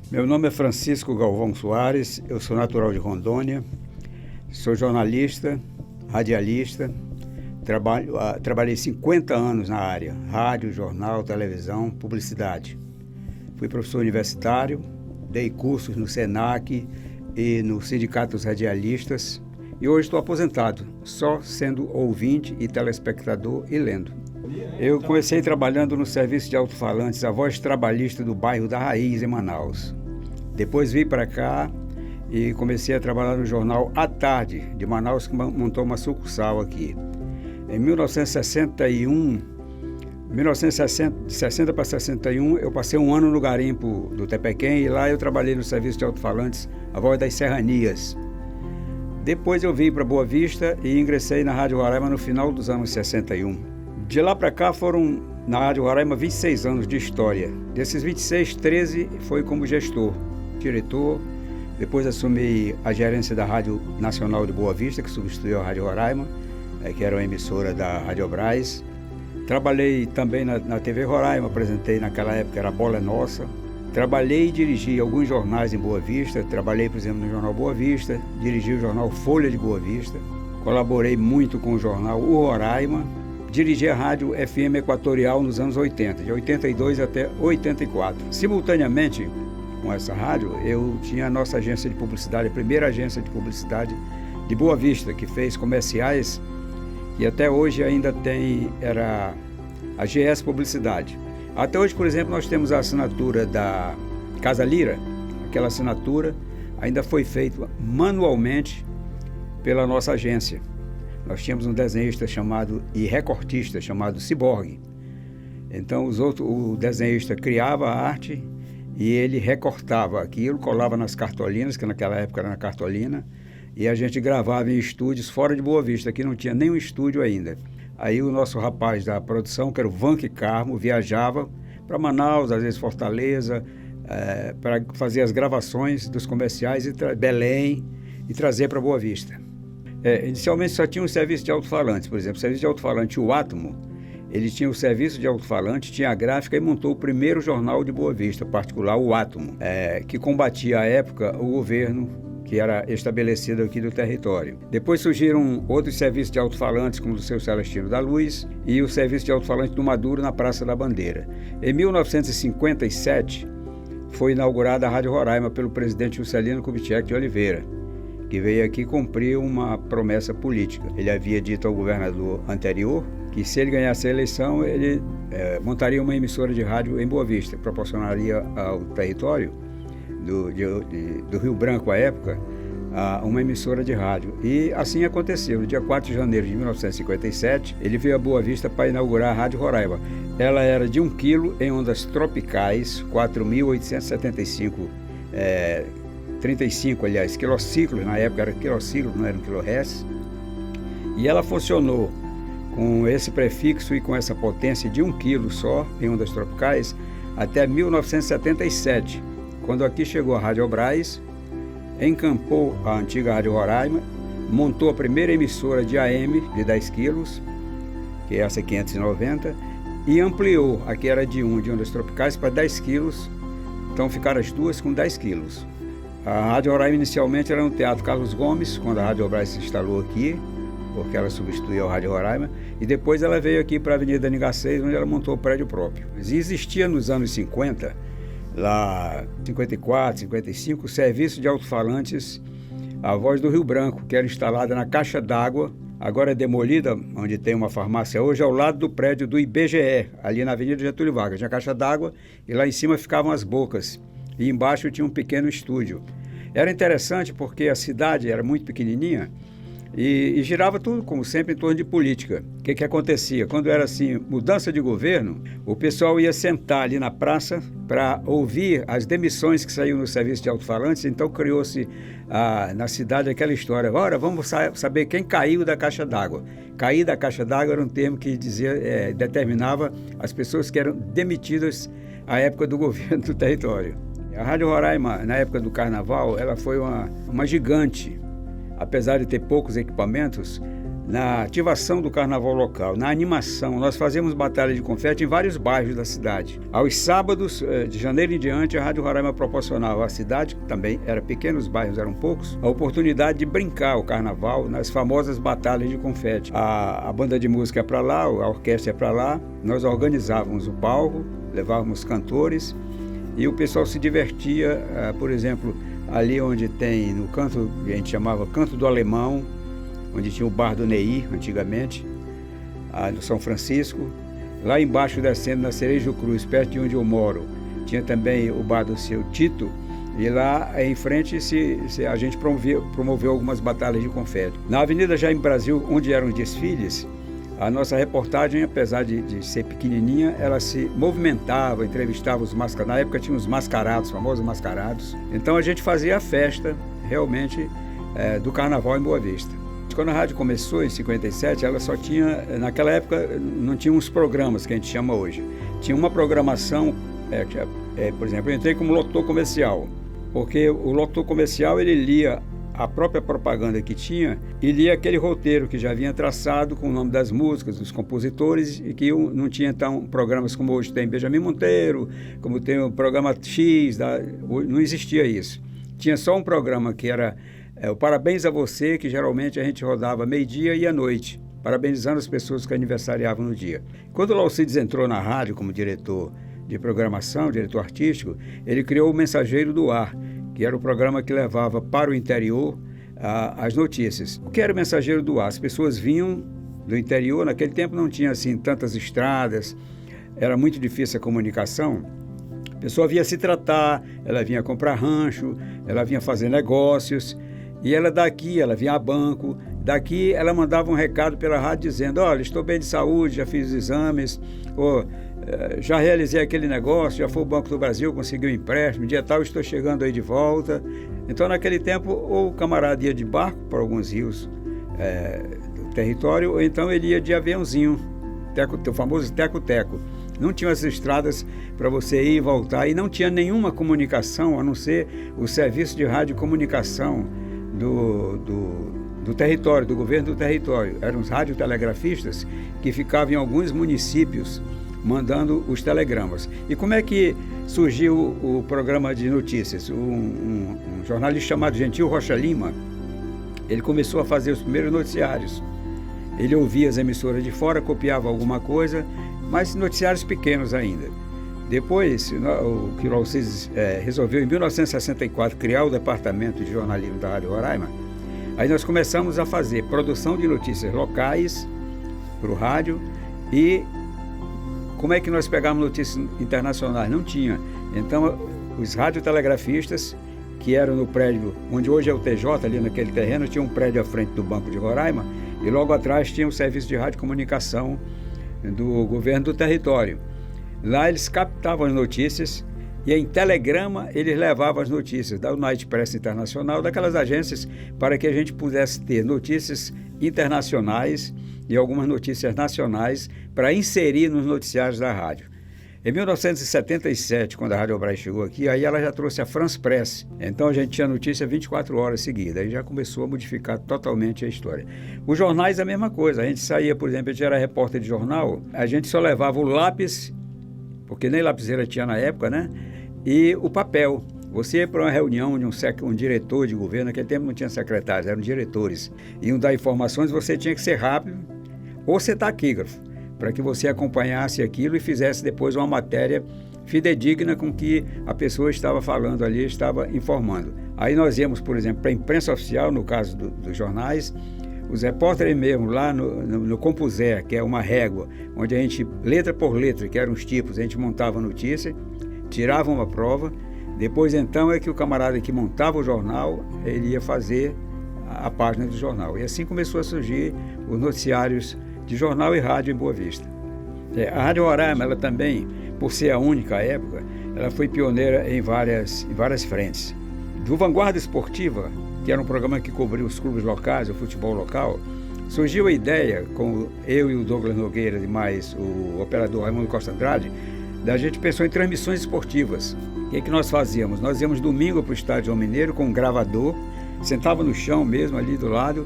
Meu nome é Francisco Galvão Soares, eu sou natural de Rondônia, sou jornalista, radialista, trabalhei 50 anos na área, rádio, jornal, televisão, publicidade. Fui professor universitário, dei cursos no SENAC e no Sindicato dos Radialistas e hoje estou aposentado, só sendo ouvinte e telespectador e lendo. Eu comecei trabalhando no serviço de alto-falantes, a voz trabalhista do bairro da Raiz, em Manaus. Depois vim para cá e comecei a trabalhar no jornal À Tarde, de Manaus, que montou uma sucursal aqui. Em 1961, de 60 para 61, eu passei um ano no garimpo do Tepequém e lá eu trabalhei no serviço de alto-falantes, a voz das Serranias. Depois eu vim para Boa Vista e ingressei na Rádio Roraima no final dos anos 61. De lá para cá foram, na Rádio Roraima, 26 anos de história. Desses 26, 13 foi como gestor, diretor. Depois assumi a gerência da Rádio Nacional de Boa Vista, que substituiu a Rádio Roraima, que era uma emissora da Rádio Brás. Trabalhei também na TV Roraima, apresentei naquela época, era a Bola é Nossa. Trabalhei e dirigi alguns jornais em Boa Vista. Trabalhei, por exemplo, no Jornal Boa Vista, dirigi o jornal Folha de Boa Vista. Colaborei muito com o jornal O Roraima. Dirigi a Rádio FM Equatorial nos anos 80, de 82 até 84. Simultaneamente com essa rádio, eu tinha a nossa agência de publicidade, a primeira agência de publicidade de Boa Vista, que fez comerciais e até hoje ainda tem, era a GS Publicidade. Até hoje, por exemplo, nós temos a assinatura da Casa Lira. Aquela assinatura ainda foi feita manualmente pela nossa agência. Nós tínhamos um desenhista e recortista chamado Ciborgue. Então o desenhista criava a arte e ele recortava aquilo, colava nas cartolinas, que naquela época era na cartolina, e a gente gravava em estúdios fora de Boa Vista, que não tinha nenhum estúdio ainda. Aí o nosso rapaz da produção, que era o Vanque Carmo, viajava para Manaus, às vezes Fortaleza, para fazer as gravações dos comerciais, Belém, e trazer para Boa Vista. Inicialmente só tinha um serviço de alto-falante, por exemplo, o serviço de alto-falante, o Átomo, ele tinha o serviço de alto-falante, tinha a gráfica e montou o primeiro jornal de Boa Vista, particular, o Átomo, que combatia à época o governo que era estabelecido aqui do território. Depois surgiram outros serviços de alto-falantes, como o seu Celestino da Luz e o serviço de alto-falante do Maduro na Praça da Bandeira. Em 1957, foi inaugurada a Rádio Roraima pelo presidente Juscelino Kubitschek de Oliveira, que veio aqui cumprir uma promessa política. Ele havia dito ao governador anterior que se ele ganhasse a eleição, ele montaria uma emissora de rádio em Boa Vista, proporcionaria ao território do Rio Branco, à época, uma emissora de rádio. E assim aconteceu. No dia 4 de janeiro de 1957, ele veio a Boa Vista para inaugurar a Rádio Roraima. Ela era de 1 quilo em ondas tropicais, 4.875 35, aliás, quilociclos, na época era quilociclo, não era um quilorhertz, e ela funcionou com esse prefixo e com essa potência de 1 quilo só, em ondas tropicais, até 1977, quando aqui chegou a Rádio Brás, encampou a antiga Rádio Roraima, montou a primeira emissora de AM de 10 quilos, que é essa 590, e ampliou, aqui era de ondas tropicais, para 10 quilos, então ficaram as duas com 10 quilos. A Rádio Roraima inicialmente era no Teatro Carlos Gomes, quando a Rádio Brás se instalou aqui, porque ela substituiu a Rádio Roraima, e depois ela veio aqui para a Avenida Nigacês, onde ela montou o prédio próprio. E existia nos anos 50, lá 54, 55, o serviço de alto-falantes, a Voz do Rio Branco, que era instalada na caixa d'água, agora é demolida, onde tem uma farmácia hoje, ao lado do prédio do IBGE, ali na Avenida Getúlio Vargas. Tinha caixa d'água e lá em cima ficavam as bocas. E embaixo tinha um pequeno estúdio. Era interessante porque a cidade era muito pequenininha e girava tudo, como sempre, em torno de política. O que acontecia? Quando era assim, mudança de governo, o pessoal ia sentar ali na praça para ouvir as demissões que saíam no serviço de alto-falantes. Então criou-se na cidade aquela história: agora vamos saber quem caiu da caixa d'água. Cair da caixa d'água era um termo que determinava as pessoas que eram demitidas à época do governo do território. A Rádio Roraima, na época do Carnaval, ela foi uma gigante. Apesar de ter poucos equipamentos, na ativação do carnaval local, na animação. Nós fazíamos batalha de confete em vários bairros da cidade. Aos sábados, de janeiro em diante, a Rádio Roraima proporcionava à cidade, que também era pequena, os bairros eram poucos, a oportunidade de brincar o carnaval nas famosas batalhas de confete. A banda de música é para lá, a orquestra é para lá, nós organizávamos o palco, levávamos cantores e o pessoal se divertia, por exemplo, ali onde tem, no canto, a gente chamava Canto do Alemão, onde tinha o bar do Neir, antigamente, no São Francisco. Lá embaixo, descendo na Cerejo Cruz, perto de onde eu moro, tinha também o bar do Seu Tito, e lá em frente a gente promoveu algumas batalhas de confete. Na Avenida Jaime Brasil, onde eram os desfiles, a nossa reportagem, apesar de ser pequenininha, ela se movimentava, entrevistava os mascarados. Na época tinha os mascarados, famosos mascarados. Então a gente fazia a festa, realmente, do carnaval em Boa Vista. Quando a rádio começou, em 57, ela só tinha, naquela época, não tinha uns programas que a gente chama hoje. Tinha uma programação, por exemplo, eu entrei como locutor comercial, porque o locutor comercial, ele lia a própria propaganda que tinha e lia aquele roteiro que já vinha traçado com o nome das músicas, dos compositores, e que não tinha, então, programas como hoje tem Benjamin Monteiro, como tem o programa X, não existia isso. Tinha só um programa que era o Parabéns a Você, que geralmente a gente rodava meio-dia e à noite, parabenizando as pessoas que aniversariavam no dia. Quando o Laucides entrou na rádio como diretor de programação, diretor artístico, ele criou o Mensageiro do Ar, que era o programa que levava para o interior as notícias. O que era o Mensageiro do Ar? As pessoas vinham do interior, naquele tempo não tinha assim tantas estradas, era muito difícil a comunicação. A pessoa vinha se tratar, ela vinha comprar rancho, ela vinha fazer negócios, e ela vinha a banco, daqui ela mandava um recado pela rádio dizendo: olha, estou bem de saúde, já fiz os exames, já realizei aquele negócio, já fui ao Banco do Brasil, consegui um empréstimo, dia tal estou chegando aí de volta. Então, naquele tempo, ou o camarada ia de barco para alguns rios do território, ou então ele ia de aviãozinho, o famoso teco-teco. Não tinha as estradas para você ir e voltar, e não tinha nenhuma comunicação, a não ser o serviço de radiocomunicação do território, do governo do território. Eram os radiotelegrafistas que ficavam em alguns municípios mandando os telegramas. E como é que surgiu o programa de notícias? Um jornalista chamado Gentil Rocha Lima, ele começou a fazer os primeiros noticiários. Ele ouvia as emissoras de fora, copiava alguma coisa, mas noticiários pequenos ainda. Depois, o que o Laucides resolveu, em 1964, criar o Departamento de Jornalismo da Rádio Roraima. Aí nós começamos a fazer produção de notícias locais para o rádio. E como é que nós pegamos notícias internacionais? Não tinha. Então, os radiotelegrafistas, que eram no prédio onde hoje é o TJ, ali naquele terreno, tinha um prédio à frente do Banco de Roraima, e logo atrás tinha o serviço de radiocomunicação do governo do território. Lá eles captavam as notícias e em telegrama eles levavam as notícias da United Press Internacional, daquelas agências, para que a gente pudesse ter notícias internacionais e algumas notícias nacionais para inserir nos noticiários da rádio. Em 1977, quando a Rádio Obras chegou aqui, aí ela já trouxe a France Press. Então a gente tinha notícia 24 horas seguidas. Aí já começou a modificar totalmente a história. Os jornais, a mesma coisa. A gente saía, por exemplo, a gente era repórter de jornal, a gente só levava o lápis, porque nem lapiseira tinha na época, né? E o papel. Você ia para uma reunião de um diretor de governo, naquele tempo não tinha secretários, eram diretores. Iam dar informações, você tinha que ser rápido ou ser taquígrafo, para que você acompanhasse aquilo e fizesse depois uma matéria fidedigna com que a pessoa estava falando ali, estava informando. Aí nós íamos, por exemplo, para a imprensa oficial, no caso dos jornais, os repórteres mesmo, lá no Compuser, que é uma régua, onde a gente, letra por letra, que eram os tipos, a gente montava a notícia, tirava uma prova, depois então é que o camarada que montava o jornal, ele ia fazer a página do jornal. E assim começou a surgir os noticiários de jornal e rádio em Boa Vista. A Rádio Roraima, ela também, por ser a única época, ela foi pioneira em várias frentes. Do Vanguarda Esportiva, que era um programa que cobria os clubes locais, o futebol local, surgiu a ideia, com eu e o Douglas Nogueira e mais o operador Raimundo Costa Andrade, da gente pensou em transmissões esportivas. O que nós fazíamos? Nós íamos domingo para o Estádio João Mineiro com um gravador, sentava no chão mesmo, ali do lado,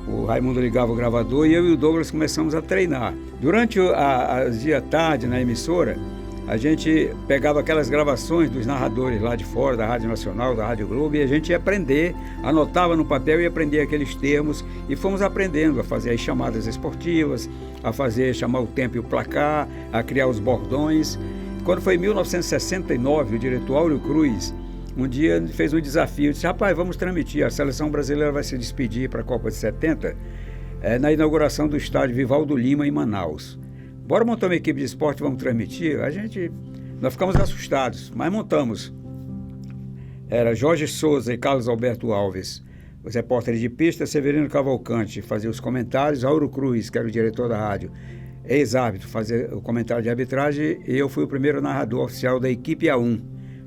O Raimundo ligava o gravador e eu e o Douglas começamos a treinar. Durante os dias tarde na emissora, a gente pegava aquelas gravações dos narradores lá de fora, da Rádio Nacional, da Rádio Globo, e a gente ia aprender, anotava no papel e aprendia aqueles termos, e fomos aprendendo a fazer as chamadas esportivas, chamar o tempo e o placar, a criar os bordões. Quando foi em 1969, o diretor Áureo Cruz, um dia fez um desafio, disse: rapaz, vamos transmitir, a seleção brasileira vai se despedir para a Copa de 70, na inauguração do estádio Vivaldo Lima, em Manaus. Bora montar uma equipe de esporte, vamos transmitir? Nós ficamos assustados, mas montamos. Era Jorge Souza e Carlos Alberto Alves, os repórteres de pista, Severino Cavalcante fazia os comentários, Áureo Cruz, que era o diretor da rádio, ex-árbitro, fazia o comentário de arbitragem, e eu fui o primeiro narrador oficial da equipe A1.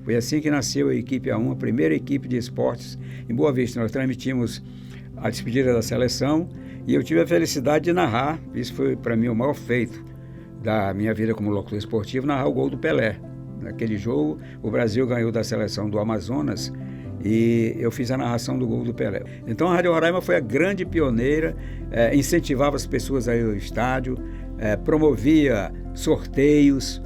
Foi assim que nasceu a equipe A1, a primeira equipe de esportes em Boa Vista. Nós transmitimos a despedida da seleção e eu tive a felicidade de narrar, isso foi para mim o maior feito da minha vida como locutor esportivo, narrar o gol do Pelé. Naquele jogo, o Brasil ganhou da seleção do Amazonas e eu fiz a narração do gol do Pelé. Então a Rádio Roraima foi a grande pioneira, incentivava as pessoas a ir ao estádio, promovia sorteios,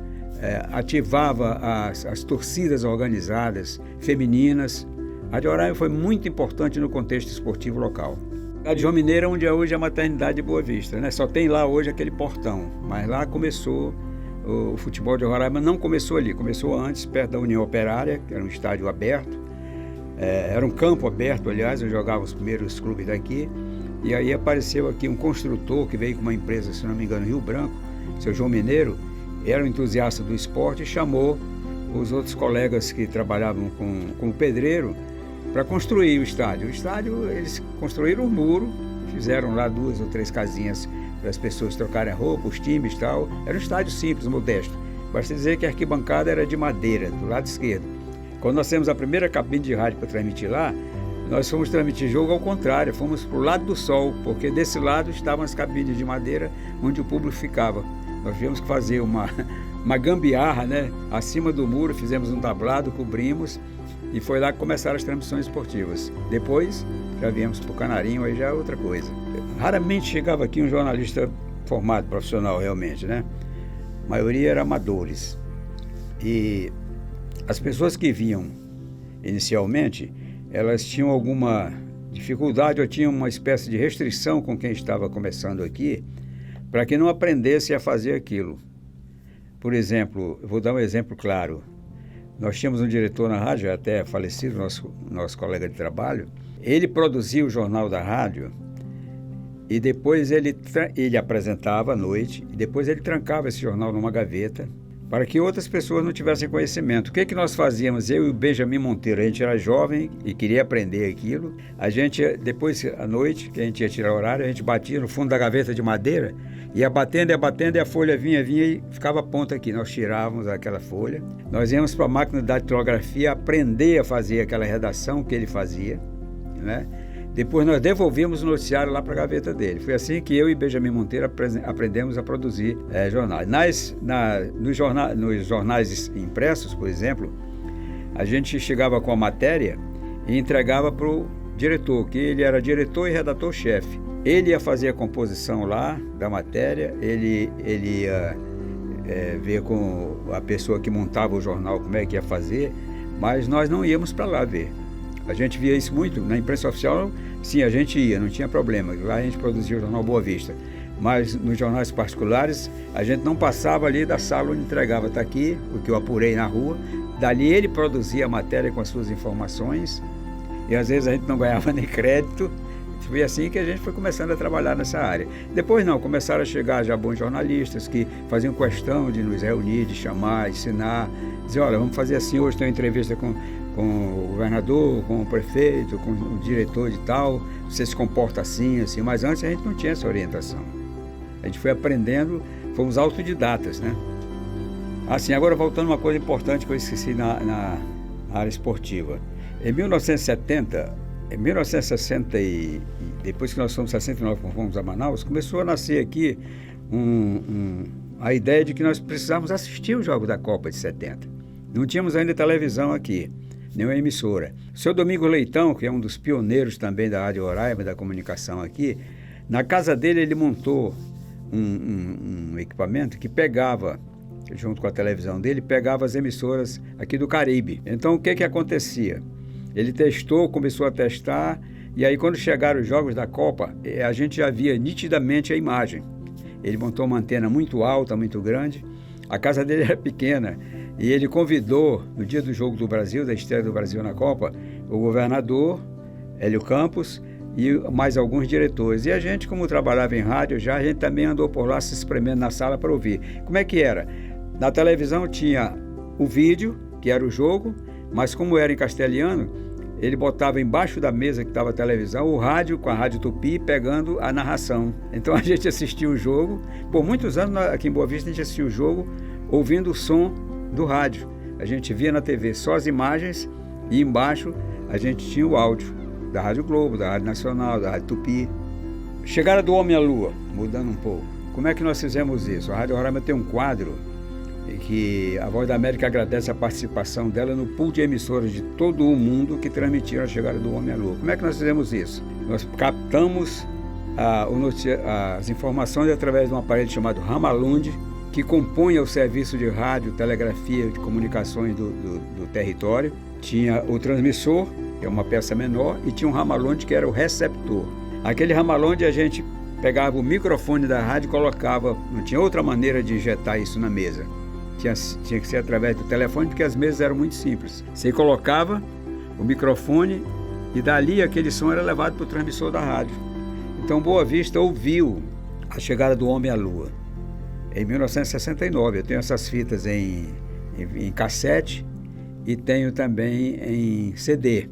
ativava as torcidas organizadas femininas. A Rádio Roraima foi muito importante no contexto esportivo local. A de João Mineiro, onde é hoje a maternidade de Boa Vista, né? Só tem lá hoje aquele portão, mas lá começou o futebol de Roraima. Não começou ali, começou antes, perto da União Operária, que era um estádio aberto, era um campo aberto, aliás, eu jogava os primeiros clubes daqui, e aí apareceu aqui um construtor que veio com uma empresa, se não me engano, Rio Branco, seu João Mineiro, era um entusiasta do esporte e chamou os outros colegas que trabalhavam com o pedreiro para construir o estádio. O estádio, eles construíram um muro, fizeram lá 2 ou 3 casinhas para as pessoas trocarem roupa, os times e tal. Era um estádio simples, modesto. Basta dizer que a arquibancada era de madeira, do lado esquerdo. Quando nós temos a primeira cabine de rádio para transmitir lá, nós fomos transmitir jogo ao contrário, fomos para o lado do sol, porque desse lado estavam as cabines de madeira onde o público ficava. Nós tivemos que fazer uma gambiarra, né? Acima do muro, fizemos um tablado, cobrimos, e foi lá que começaram as transmissões esportivas. Depois, já viemos para o Canarinho, aí já é outra coisa. Raramente chegava aqui um jornalista formado, profissional realmente, né? A maioria eram amadores. E as pessoas que vinham inicialmente, elas tinham alguma dificuldade ou tinham uma espécie de restrição com quem estava começando aqui, para que não aprendesse a fazer aquilo. Por exemplo, eu vou dar um exemplo claro. Nós tínhamos um diretor na rádio, até falecido, nosso colega de trabalho. Ele produzia o jornal da rádio e depois ele apresentava à noite e depois ele trancava esse jornal numa gaveta para que outras pessoas não tivessem conhecimento. O que nós fazíamos? Eu e o Benjamin Monteiro, a gente era jovem e queria aprender aquilo. A gente, depois à noite, que a gente ia tirar o horário, a gente batia no fundo da gaveta de madeira, ia batendo, e a folha vinha e ficava a ponta aqui. Nós tirávamos aquela folha, nós íamos para a máquina da datilografia aprender a fazer aquela redação que ele fazia, né? Depois nós devolvíamos o noticiário lá para a gaveta dele. Foi assim que eu e Benjamin Monteiro aprendemos a produzir jornais. Nos jornais impressos, por exemplo, a gente chegava com a matéria e entregava para o diretor, que ele era diretor e redator-chefe. Ele ia fazer a composição lá da matéria, ele ia ver com a pessoa que montava o jornal como é que ia fazer, mas nós não íamos para lá ver. A gente via isso muito. Na imprensa oficial, sim, a gente ia, não tinha problema. Lá a gente produzia o jornal Boa Vista. Mas nos jornais particulares, a gente não passava ali da sala onde entregava. Está aqui, o que eu apurei na rua. Dali ele produzia a matéria com as suas informações. E às vezes a gente não ganhava nem crédito. Foi assim que a gente foi começando a trabalhar nessa área. Depois não, começaram a chegar já bons jornalistas que faziam questão de nos reunir, de chamar, ensinar. Dizer, olha, vamos fazer assim, hoje tem uma entrevista com o governador, com o prefeito, com o diretor de tal, você se comporta assim, assim, mas antes a gente não tinha essa orientação. A gente foi aprendendo, fomos autodidatas, né? Assim, agora voltando a uma coisa importante que eu esqueci na área esportiva. Em 1960 e depois que nós fomos em 69, fomos a Manaus, começou a nascer aqui a ideia de que nós precisávamos assistir o jogo da Copa de 70. Não tínhamos ainda televisão aqui, nenhuma emissora. O seu Domingos Leitão, que é um dos pioneiros também da Rádio Roraima, da comunicação aqui, Na casa dele, ele montou um equipamento que pegava, junto com a televisão dele, pegava as emissoras aqui do Caribe. Então, o que acontecia? Ele testou, começou a testar, e aí quando chegaram os jogos da Copa, a gente já via nitidamente a imagem. Ele montou uma antena muito alta, muito grande. A casa dele era pequena, e ele convidou, no dia do jogo do Brasil, da estreia do Brasil na Copa, o governador, Hélio Campos, e mais alguns diretores. E a gente, como trabalhava em rádio já, a gente também andou por lá se espremendo na sala para ouvir. Como é que era? Na televisão tinha o vídeo, que era o jogo, mas como era em castelhano, ele botava embaixo da mesa que estava a televisão o rádio com a Rádio Tupi pegando a narração. Então a gente assistia o jogo. Por muitos anos aqui em Boa Vista a gente assistia o jogo ouvindo o som do rádio. A gente via na TV só as imagens e embaixo a gente tinha o áudio da Rádio Globo, da Rádio Nacional, da Rádio Tupi. Chegada do Homem à Lua, mudando um pouco. Como é que nós fizemos isso? A Rádio Roraima tem um quadro em que a Voz da América agradece a participação dela no pool de emissoras de todo o mundo que transmitiram a chegada do Homem à Lua. Como é que nós fizemos isso? Nós captamos as informações através de um aparelho chamado Ramalund, que compunha o serviço de rádio, telegrafia, de comunicações do território. Tinha o transmissor, que é uma peça menor, e tinha um Ramalund, que era o receptor. Aquele Ramalund a gente pegava o microfone da rádio e colocava, não tinha outra maneira de injetar isso na mesa. Tinha que ser através do telefone, porque as mesas eram muito simples. Você colocava o microfone e dali aquele som era levado para o transmissor da rádio. Então Boa Vista ouviu a chegada do Homem à Lua em 1969. Eu tenho essas fitas em cassete e tenho também em CD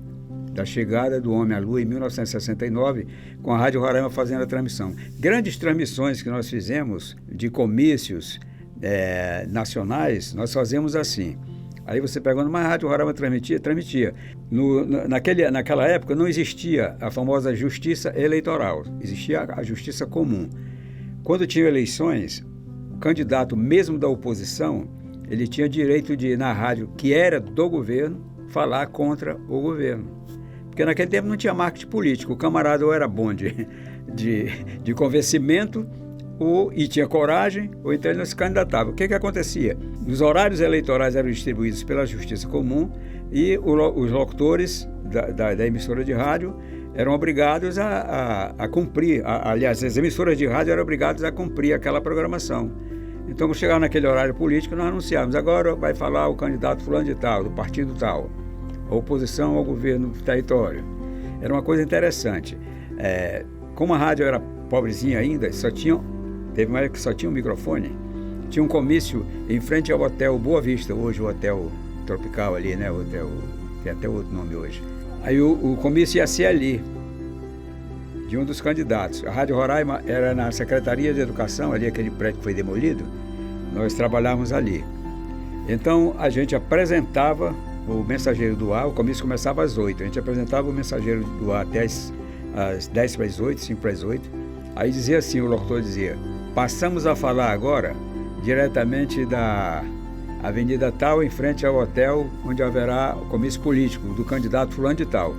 da chegada do Homem à Lua em 1969, com a Rádio Roraima fazendo a transmissão. Grandes transmissões que nós fizemos de comícios nacionais, nós fazemos assim. Aí você pegando uma Rádio Roraima transmitia. Naquela época não existia a famosa justiça eleitoral, existia a justiça comum. Quando tinha eleições, o candidato mesmo da oposição, ele tinha direito de ir na rádio que era do governo falar contra o governo. Porque naquele tempo não tinha marketing político, o camarada ou era bom de convencimento, e tinha coragem, ou então ele não se candidatava. O que acontecia? Os horários eleitorais eram distribuídos pela Justiça Comum e os locutores da emissora de rádio eram obrigados a cumprir, aliás, as emissoras de rádio eram obrigadas a cumprir aquela programação. Então, quando chegava naquele horário político, nós anunciávamos, agora vai falar o candidato fulano de tal, do partido tal, a oposição ao governo do território. Era uma coisa interessante. Como a rádio era pobrezinha ainda, teve uma época que só tinha um microfone. Tinha um comício em frente ao Hotel Boa Vista, hoje o Hotel Tropical ali, né? O hotel, tem até outro nome hoje. Aí o comício ia ser ali, de um dos candidatos. A Rádio Roraima era na Secretaria de Educação, ali aquele prédio que foi demolido, nós trabalhávamos ali. Então a gente apresentava o Mensageiro do Ar, o comício começava às 8, a gente apresentava o Mensageiro do Ar até às 10 para as 8, 5 para as 8. Aí dizia assim, o locutor dizia: passamos a falar agora diretamente da Avenida Tal, em frente ao hotel onde haverá o comício político do candidato fulano de tal.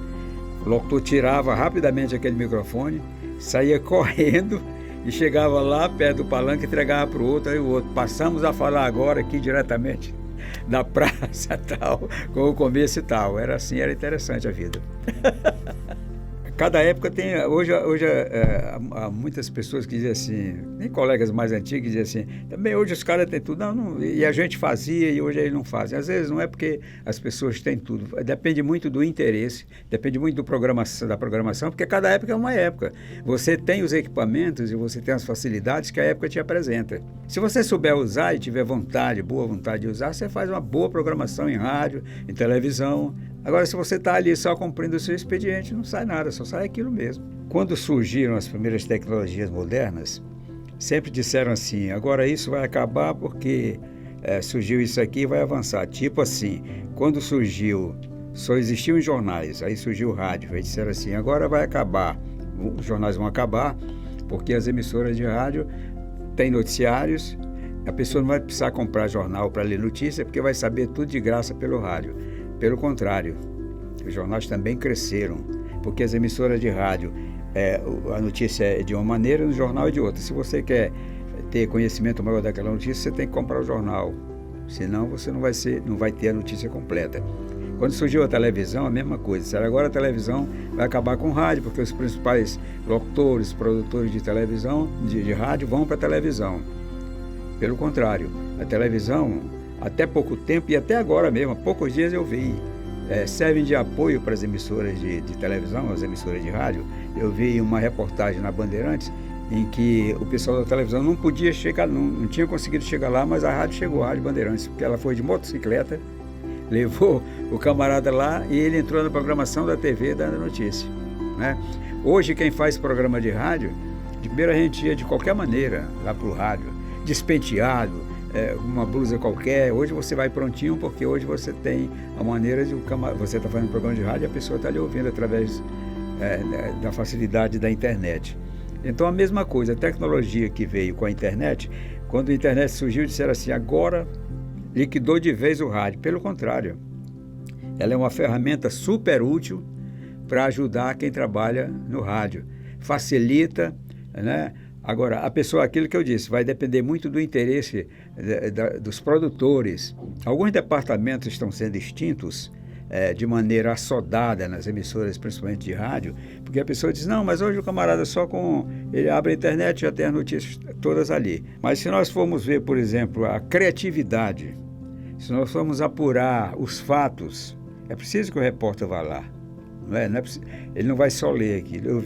O locutor tirava rapidamente aquele microfone, saía correndo e chegava lá perto do palanque, entregava para o outro, aí o outro: passamos a falar agora aqui diretamente da praça tal, com o comício tal. Era assim, era interessante a vida. Cada época tem, hoje há muitas pessoas que dizem assim, nem colegas mais antigos dizem assim, também hoje os caras têm tudo, não, e a gente fazia e hoje eles não fazem. Às vezes não é porque as pessoas têm tudo, depende muito do interesse, depende muito da programação, porque cada época é uma época. Você tem os equipamentos e você tem as facilidades que a época te apresenta. Se você souber usar e tiver boa vontade de usar, você faz uma boa programação em rádio, em televisão. Agora, se você está ali só cumprindo o seu expediente, não sai nada, só sai aquilo mesmo. Quando surgiram as primeiras tecnologias modernas, sempre disseram assim, agora isso vai acabar porque surgiu isso aqui e vai avançar. Tipo assim, quando surgiu, só existiam os jornais, aí surgiu o rádio, aí disseram assim, agora vai acabar, os jornais vão acabar, porque as emissoras de rádio têm noticiários, a pessoa não vai precisar comprar jornal para ler notícia, porque vai saber tudo de graça pelo rádio. Pelo contrário, os jornais também cresceram, porque as emissoras de rádio a notícia é de uma maneira, no jornal é de outra. Se você quer ter conhecimento maior daquela notícia, você tem que comprar o jornal. Senão você não vai ter a notícia completa. Quando surgiu a televisão, a mesma coisa. Agora a televisão vai acabar com o rádio, porque os principais locutores, produtores de televisão, de rádio, vão para a televisão. Pelo contrário, a televisão, até pouco tempo, e até agora mesmo, há poucos dias eu vi, servem de apoio para as emissoras de televisão, as emissoras de rádio. Eu vi uma reportagem na Bandeirantes em que o pessoal da televisão não podia chegar, não tinha conseguido chegar lá, mas a rádio chegou, a Rádio Bandeirantes, porque ela foi de motocicleta, levou o camarada lá e ele entrou na programação da TV dando notícia, né? Hoje quem faz programa de rádio, de primeira a gente ia de qualquer maneira lá para o rádio, despenteado, uma blusa qualquer. Hoje você vai prontinho, porque hoje você tem a maneira de você está fazendo um programa de rádio e a pessoa está lhe ouvindo através da facilidade da internet. Então a mesma coisa, a tecnologia que veio com a internet, quando a internet surgiu, disseram assim, agora liquidou de vez o rádio. Pelo contrário, ela é uma ferramenta super útil para ajudar quem trabalha no rádio. Facilita, né? Agora, a pessoa, aquilo que eu disse, vai depender muito do interesse dos produtores. Alguns departamentos estão sendo extintos de maneira assodada nas emissoras, principalmente de rádio, porque a pessoa diz, não, mas hoje o camarada ele abre a internet e já tem as notícias todas ali. Mas se nós formos ver, por exemplo, a criatividade, se nós formos apurar os fatos, é preciso que o repórter vá lá. Ele não vai só ler aquilo.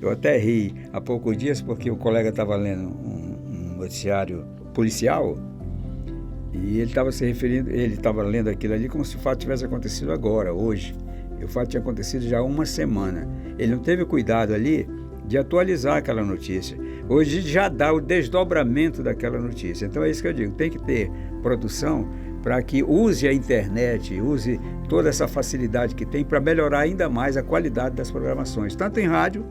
Eu até ri há poucos dias porque o colega estava lendo um noticiário policial e ele estava se referindo, ele estava lendo aquilo ali como se o fato tivesse acontecido agora, hoje. E o fato tinha acontecido já há uma semana. Ele não teve cuidado ali de atualizar aquela notícia. Hoje já dá o desdobramento daquela notícia. Então é isso que eu digo, tem que ter produção para que use a internet, use toda essa facilidade que tem para melhorar ainda mais a qualidade das programações, tanto em rádio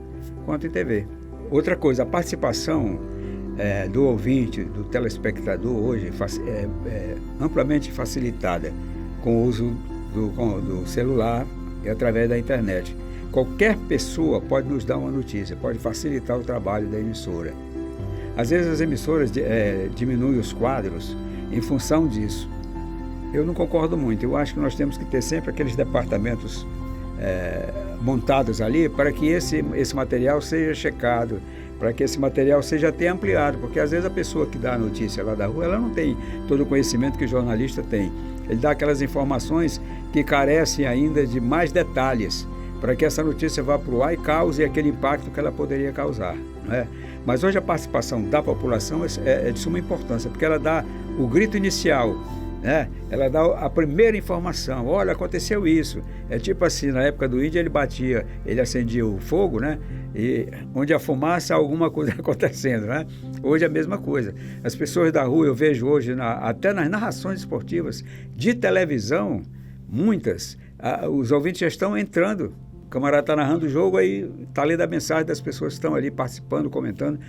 quanto em TV. Outra coisa, a participação do ouvinte, do telespectador hoje é amplamente facilitada com o uso do celular e através da internet. Qualquer pessoa pode nos dar uma notícia, pode facilitar o trabalho da emissora. Às vezes as emissoras diminuem os quadros em função disso. Eu não concordo muito. Eu acho que nós temos que ter sempre aqueles departamentos montados ali para que esse material seja checado, para que esse material seja até ampliado, porque às vezes a pessoa que dá a notícia lá da rua, ela não tem todo o conhecimento que o jornalista tem. Ele dá aquelas informações que carecem ainda de mais detalhes, para que essa notícia vá para o ar e cause aquele impacto que ela poderia causar, não é? Mas hoje a participação da população é de suma importância, porque ela dá o grito inicial, né? Ela dá a primeira informação, olha, aconteceu isso. É tipo assim, na época do índio ele acendia o fogo, né? E onde a fumaça, alguma coisa acontecendo, né? Hoje é a mesma coisa. As pessoas da rua, eu vejo hoje, até nas narrações esportivas de televisão, muitas, os ouvintes já estão entrando. O camarada está narrando o jogo, aí está lendo a mensagem das pessoas que estão ali participando, comentando.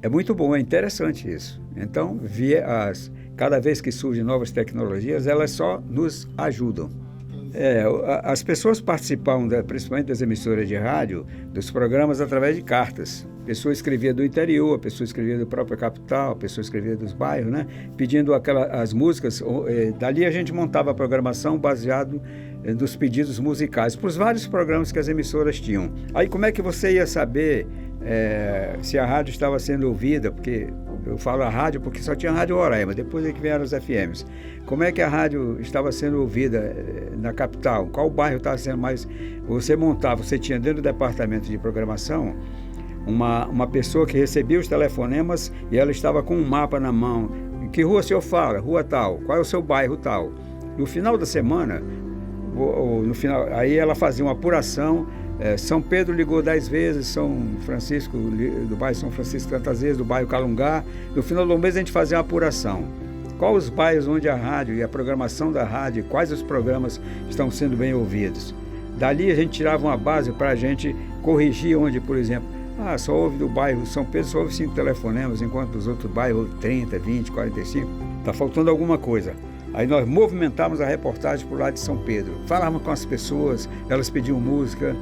É muito bom, é interessante isso. Então, cada vez que surgem novas tecnologias, elas só nos ajudam. As pessoas participam, principalmente das emissoras de rádio, dos programas através de cartas. A pessoa escrevia do interior, a pessoa escrevia da própria capital, a pessoa escrevia dos bairros, né? Pedindo as músicas. Dali a gente montava a programação baseado nos pedidos musicais, para os vários programas que as emissoras tinham. Aí como é que você ia saber se a rádio estava sendo ouvida? Porque eu falo a rádio porque só tinha a Rádio Roraima, depois é que vieram os FMs. Como é que a rádio estava sendo ouvida na capital? Qual bairro estava sendo mais... Você tinha dentro do departamento de programação uma pessoa que recebia os telefonemas e ela estava com um mapa na mão. Em que rua o senhor fala? Rua tal. Qual é o seu bairro tal? No final da semana, aí ela fazia uma apuração. São Pedro ligou 10 vezes, São Francisco, do bairro São Francisco tantas vezes, do bairro Calungá. No final do mês a gente fazia uma apuração. Quais os bairros onde a rádio e a programação da rádio, quais os programas estão sendo bem ouvidos. Dali a gente tirava uma base para a gente corrigir onde, por exemplo, só ouve do bairro São Pedro, só ouve 5 telefonemas, enquanto dos outros bairros 30, 20, 45. Está faltando alguma coisa. Aí nós movimentávamos a reportagem para o lado de São Pedro. Falávamos com as pessoas, elas pediam música.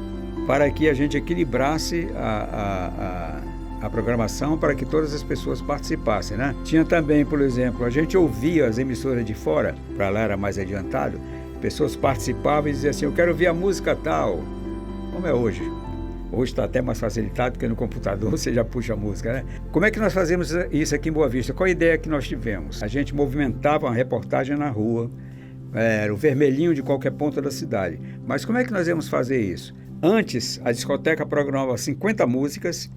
para que a gente equilibrasse a programação para que todas as pessoas participassem, né? Tinha também, por exemplo, a gente ouvia as emissoras de fora, para lá era mais adiantado, pessoas participavam e diziam assim, eu quero ouvir a música tal, como é hoje. Hoje está até mais facilitado, porque no computador você já puxa a música, né? Como é que nós fazemos isso aqui em Boa Vista? Qual a ideia que nós tivemos? A gente movimentava uma reportagem na rua, era o vermelhinho de qualquer ponta da cidade. Mas como é que nós íamos fazer isso? Antes, a discoteca programava 50 músicas,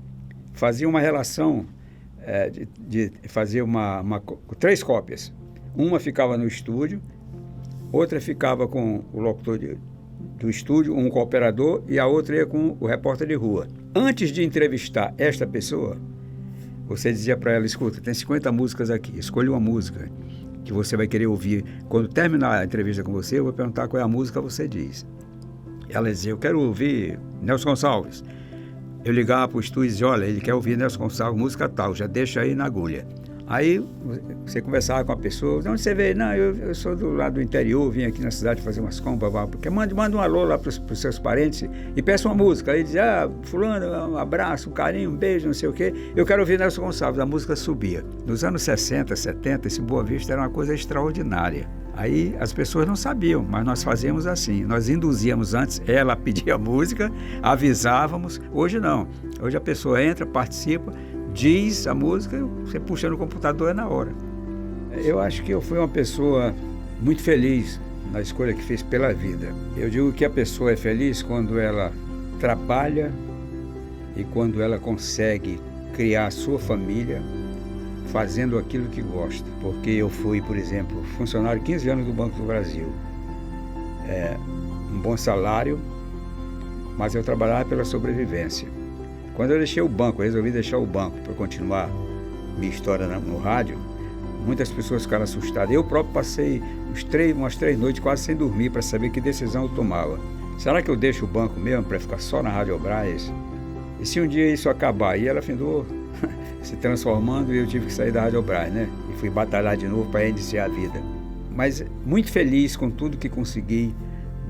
fazia uma relação de fazer três cópias. Uma ficava no estúdio, outra ficava com o locutor do estúdio, um cooperador, e a outra ia com o repórter de rua. Antes de entrevistar esta pessoa, você dizia para ela, escuta, tem 50 músicas aqui, escolha uma música que você vai querer ouvir. Quando terminar a entrevista com você, eu vou perguntar qual é a música, você diz. Ela dizia, eu quero ouvir Nelson Gonçalves. Eu ligava para o estúdio e dizia, olha, ele quer ouvir Nelson Gonçalves, música tal, já deixa aí na agulha. Aí você conversava com a pessoa, de onde você veio? Não, eu sou do lado do interior, vim aqui na cidade fazer umas compras, porque manda um alô lá para os seus parentes e peça uma música. Aí dizia, fulano, um abraço, um carinho, um beijo, não sei o quê. Eu quero ouvir Nelson Gonçalves, a música subia. Nos anos 60, 70, esse Boa Vista era uma coisa extraordinária. Aí as pessoas não sabiam, mas nós fazíamos assim, nós induzíamos antes, ela pedia a música, avisávamos, hoje não. Hoje a pessoa entra, participa, diz a música, você puxa no computador, é na hora. Eu acho que eu fui uma pessoa muito feliz na escolha que fez pela vida. Eu digo que a pessoa é feliz quando ela trabalha e quando ela consegue criar a sua família fazendo aquilo que gosta. Porque eu fui, por exemplo, funcionário 15 anos do Banco do Brasil. Um bom salário, mas eu trabalhava pela sobrevivência. Quando eu deixei o banco, eu resolvi deixar o banco para continuar minha história no rádio, muitas pessoas ficaram assustadas. Eu próprio passei umas 3 noites quase sem dormir para saber que decisão eu tomava. Será que eu deixo o banco mesmo para ficar só na Rádio Brás? E se um dia isso acabar? E ela findou se transformando e eu tive que sair da Rádio Brás, né? E fui batalhar de novo para iniciar a vida. Mas muito feliz com tudo que consegui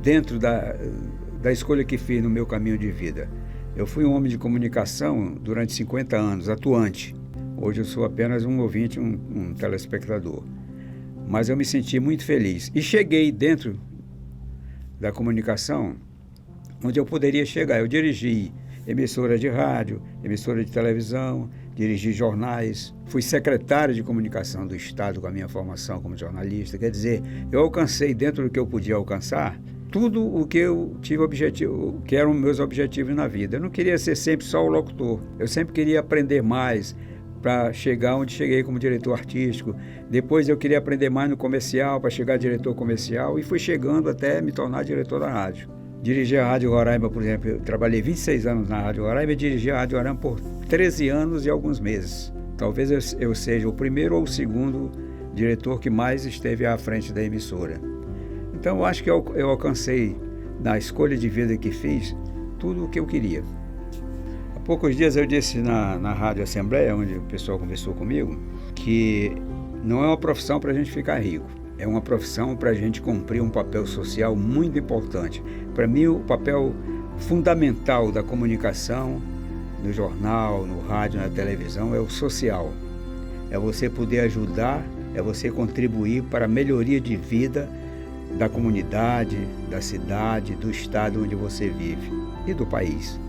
dentro da escolha que fiz no meu caminho de vida. Eu fui um homem de comunicação durante 50 anos, atuante. Hoje eu sou apenas um ouvinte, um telespectador. Mas eu me senti muito feliz. E cheguei dentro da comunicação onde eu poderia chegar. Eu dirigi emissora de rádio, emissora de televisão, dirigi jornais, fui secretário de comunicação do Estado com a minha formação como jornalista. Quer dizer, eu alcancei dentro do que eu podia alcançar tudo o que eu tive objetivo, que eram meus objetivos na vida. Eu não queria ser sempre só o locutor. Eu sempre queria aprender mais para chegar onde cheguei como diretor artístico. Depois eu queria aprender mais no comercial para chegar a diretor comercial e fui chegando até me tornar diretor da rádio. Dirigi a Rádio Roraima, por exemplo. Eu trabalhei 26 anos na Rádio Roraima e dirigi a Rádio Roraima por 13 anos e alguns meses. Talvez eu seja o primeiro ou o segundo diretor que mais esteve à frente da emissora. Então, eu acho que eu alcancei, na escolha de vida que fiz, tudo o que eu queria. Há poucos dias eu disse na Rádio Assembleia, onde o pessoal conversou comigo, que não é uma profissão para a gente ficar rico. É uma profissão para a gente cumprir um papel social muito importante. Para mim, o papel fundamental da comunicação, no jornal, no rádio, na televisão, é o social. É você poder ajudar, é você contribuir para a melhoria de vida da comunidade, da cidade, do estado onde você vive e do país.